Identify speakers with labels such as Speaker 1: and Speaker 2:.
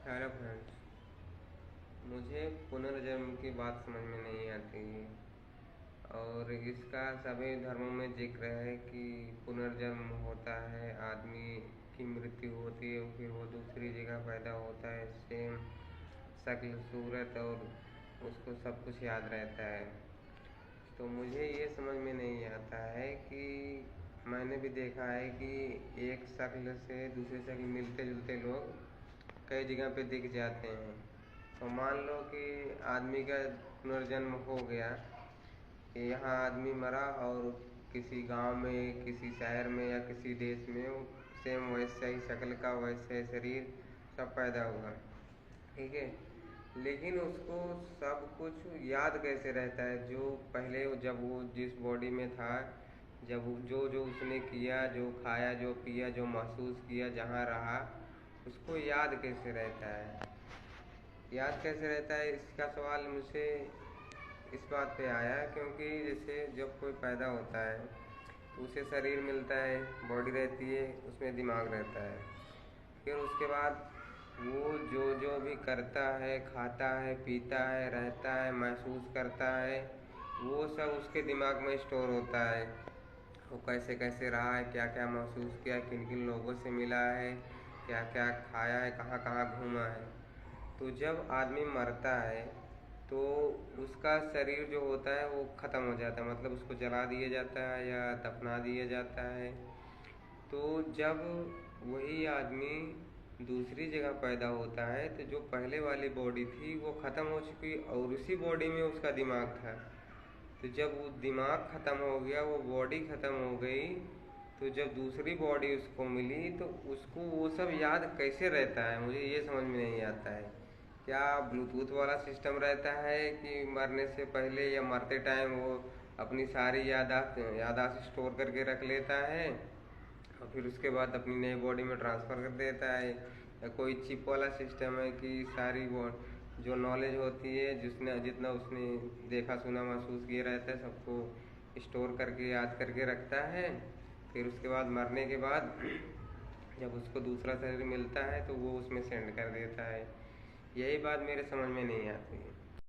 Speaker 1: Hello friends, मुझे पुनर्जन्म की बात समझ में नहीं आती है। और इसका सभी धर्मों में जिक्र है कि पुनर्जन्म होता है, आदमी की मृत्यु होती है, फिर वो दूसरी जगह पैदा होता है, सेम शक्ल सूरत और उसको सब कुछ याद रहता है। तो मुझे ये समझ में नहीं आता है कि मैंने भी देखा है कि एक शक्ल से दूसरी शक्ल मिलते जुलते लोग कई जगह पे दिख जाते हैं। तो मान लो कि आदमी का पुनर्जन्म हो गया कि यहाँ आदमी मरा और किसी गांव में, किसी शहर में या किसी देश में सेम वैसा ही शक्ल का, वैसे शरीर सब पैदा हुआ, ठीक है। लेकिन उसको सब कुछ याद कैसे रहता है, जो पहले जब वो जिस बॉडी में था, जब जो जो उसने किया, जो खाया, जो पिया, जो महसूस किया, जहाँ रहा, उसको याद कैसे रहता है। याद कैसे रहता है, इसका सवाल मुझे इस बात पे आया क्योंकि जैसे जब कोई पैदा होता है तो उसे शरीर मिलता है, बॉडी रहती है, उसमें दिमाग रहता है। फिर उसके बाद वो जो जो भी करता है, खाता है, पीता है, रहता है, महसूस करता है, वो सब उसके दिमाग में स्टोर होता है। वो कैसे कैसे रहा है, क्या क्या महसूस किया, किन किन लोगों से मिला है, क्या क्या खाया है, कहाँ कहाँ घूमा है। तो जब आदमी मरता है तो उसका शरीर जो होता है वो ख़त्म हो जाता है, मतलब उसको जला दिया जाता है या दफना दिया जाता है। तो जब वही आदमी दूसरी जगह पैदा होता है तो जो पहले वाली बॉडी थी वो ख़त्म हो चुकी और उसी बॉडी में उसका दिमाग था। तो जब वो दिमाग ख़त्म हो गया, वो बॉडी ख़त्म हो गई, तो जब दूसरी बॉडी उसको मिली तो उसको वो सब याद कैसे रहता है, मुझे ये समझ में नहीं आता है। क्या ब्लूटूथ वाला सिस्टम रहता है कि मरने से पहले या मरते टाइम वो अपनी सारी यादाश्त स्टोर करके रख लेता है और फिर उसके बाद अपनी नई बॉडी में ट्रांसफ़र कर देता है, या कोई चिप वाला सिस्टम है कि सारी वो जो नॉलेज होती है, जिसने जितना उसने देखा, सुना, महसूस किया रहता है, सबको स्टोर करके याद करके रखता है। फिर उसके बाद मरने के बाद जब उसको दूसरा शरीर मिलता है तो वो उसमें सेंड कर देता है। यही बात मेरे समझ में नहीं आती है।